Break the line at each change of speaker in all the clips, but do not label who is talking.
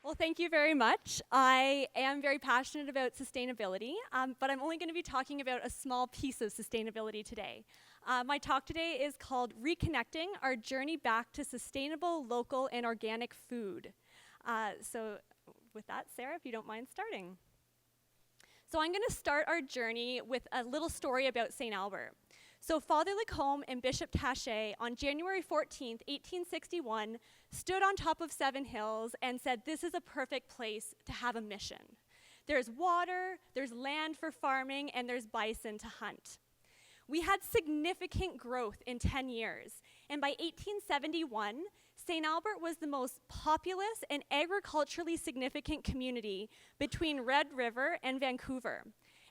Well, thank you very much. I am very passionate about sustainability, but I'm only going to be talking about a small piece of sustainability today. My talk today is called Reconnecting Our Journey Back to Sustainable, Local, and Organic Food. So with that, Sarah, if you don't mind starting. So I'm going to start our journey with a little story about St. Albert. So Father Lacombe and Bishop Taché on January 14th, 1861, stood on top of Seven Hills and said, this is a perfect place to have a mission. There's water, there's land for farming, and there's bison to hunt. We had significant growth in 10 years, and by 1871, St. Albert was the most populous and agriculturally significant community between Red River and Vancouver.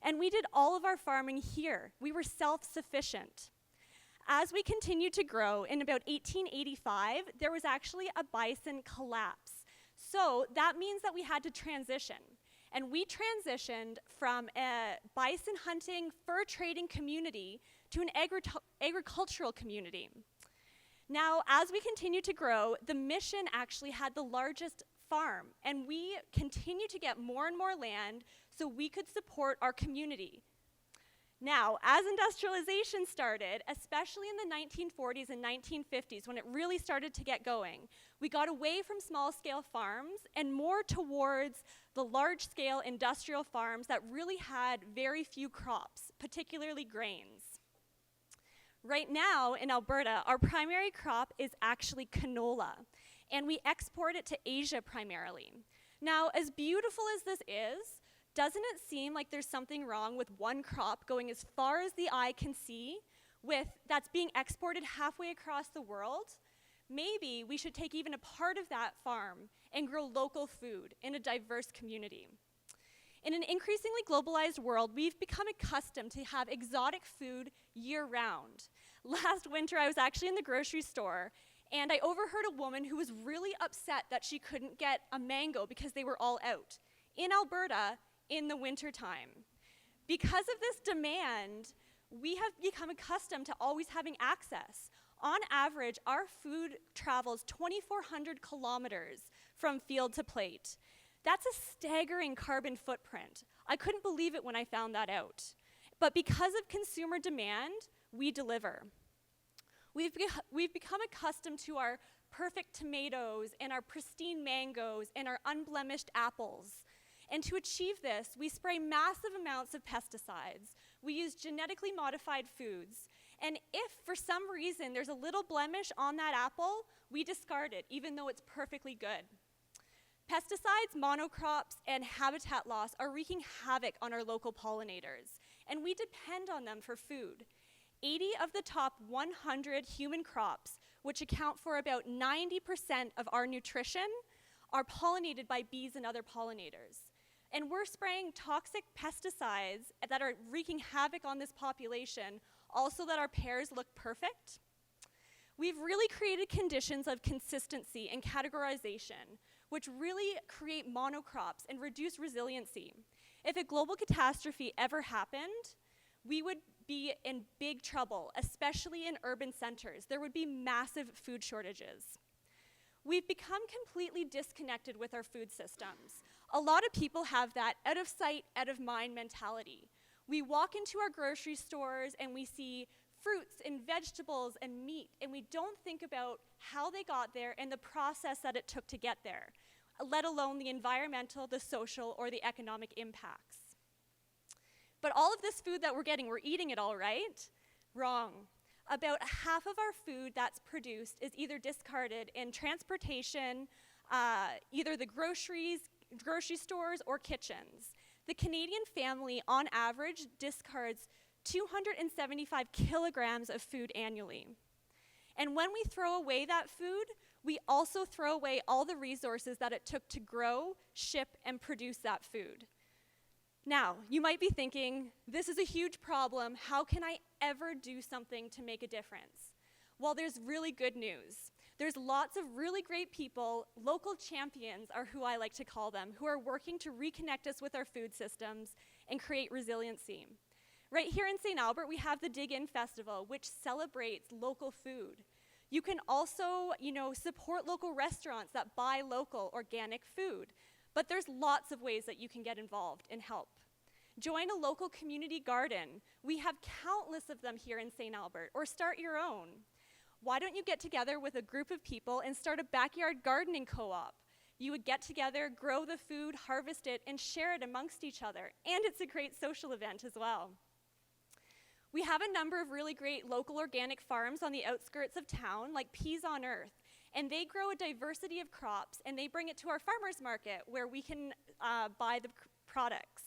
And we did all of our farming here. We were self-sufficient. As we continued to grow, in about 1885, there was actually a bison collapse. So that means that we had to transition. And we transitioned from a bison hunting, fur trading community to an agricultural community. Now, as we continued to grow, the mission actually had the largest farm, and we continued to get more and more land so we could support our community. Now, as industrialization started, especially in the 1940s and 1950s, when it really started to get going, we got away from small-scale farms and more towards the large-scale industrial farms that really had very few crops, particularly grains. Right now in Alberta, our primary crop is actually canola, and we export it to Asia primarily. Now, as beautiful as this is, doesn't it seem like there's something wrong with one crop going as far as the eye can see that's being exported halfway across the world? Maybe we should take even a part of that farm and grow local food in a diverse community. In an increasingly globalized world, we've become accustomed to have exotic food year-round. Last winter, I was actually in the grocery store, and I overheard a woman who was really upset that she couldn't get a mango because they were all out in Alberta in the wintertime. Because of this demand, we have become accustomed to always having access. On average, our food travels 2,400 kilometers from field to plate. That's a staggering carbon footprint. I couldn't believe it when I found that out. But because of consumer demand, we deliver. We've become accustomed to our perfect tomatoes and our pristine mangoes and our unblemished apples. And to achieve this, we spray massive amounts of pesticides. We use genetically modified foods. And if for some reason there's a little blemish on that apple, we discard it, even though it's perfectly good. Pesticides, monocrops, and habitat loss are wreaking havoc on our local pollinators, and we depend on them for food. 80 of the top 100 human crops, which account for about 90% of our nutrition, are pollinated by bees and other pollinators. And we're spraying toxic pesticides that are wreaking havoc on this population, also that our pears look perfect. We've really created conditions of consistency and categorization, which really create monocrops and reduce resiliency. If a global catastrophe ever happened, we would be in big trouble, especially in urban centers. There would be massive food shortages. We've become completely disconnected with our food systems. A lot of people have that out of sight, out of mind mentality. We walk into our grocery stores and we see fruits and vegetables and meat, and we don't think about how they got there and the process that it took to get there, let alone the environmental, the social, or the economic impacts. But all of this food that we're getting, we're eating it all, right? Wrong. About half of our food that's produced is either discarded in transportation, either the grocery stores, or kitchens. The Canadian family, on average, discards 275 kilograms of food annually. And when we throw away that food, we also throw away all the resources that it took to grow, ship, and produce that food. Now, you might be thinking, this is a huge problem. How can I ever do something to make a difference? Well, there's really good news. There's lots of really great people, local champions are who I like to call them, who are working to reconnect us with our food systems and create resiliency. Right here in St. Albert, we have the Dig In Festival, which celebrates local food. You can also, support local restaurants that buy local organic food. But there's lots of ways that you can get involved and help. Join a local community garden. We have countless of them here in St. Albert, or start your own. Why don't you get together with a group of people and start a backyard gardening co-op? You would get together, grow the food, harvest it, and share it amongst each other. And it's a great social event as well. We have a number of really great local organic farms on the outskirts of town, like Peas on Earth. And they grow a diversity of crops, and they bring it to our farmers market where we can buy the products.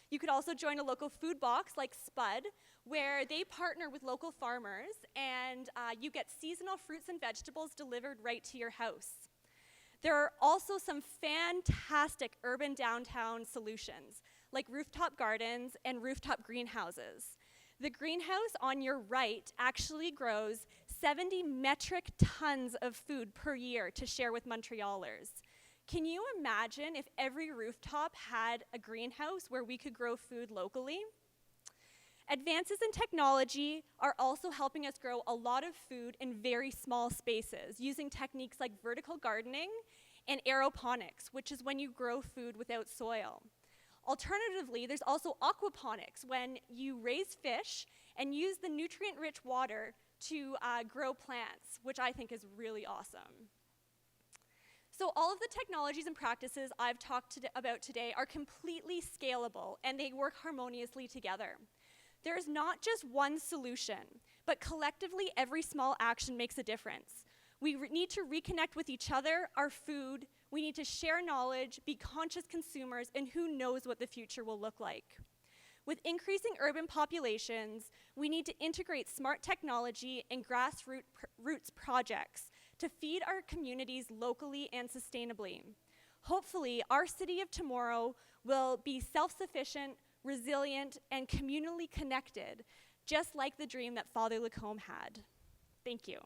You could also join a local food box like Spud, where they partner with local farmers, and you get seasonal fruits and vegetables delivered right to your house. There are also some fantastic urban downtown solutions, like Rooftop Gardens and rooftop greenhouses. The greenhouse on your right actually grows 70 metric tons of food per year to share with Montrealers. Can you imagine if every rooftop had a greenhouse where we could grow food locally? Advances in technology are also helping us grow a lot of food in very small spaces using techniques like vertical gardening and aeroponics, which is when you grow food without soil. Alternatively, there's also aquaponics, when you raise fish and use the nutrient-rich water to grow plants, which I think is really awesome. So all of the technologies and practices I've talked about today are completely scalable, and they work harmoniously together. There is not just one solution, but collectively every small action makes a difference. We need to reconnect with each other, our food. We need to share knowledge, be conscious consumers, and who knows what the future will look like. With increasing urban populations, we need to integrate smart technology and grassroots projects to feed our communities locally and sustainably. Hopefully, our city of tomorrow will be self-sufficient, resilient, and communally connected, just like the dream that Father Lacombe had. Thank you.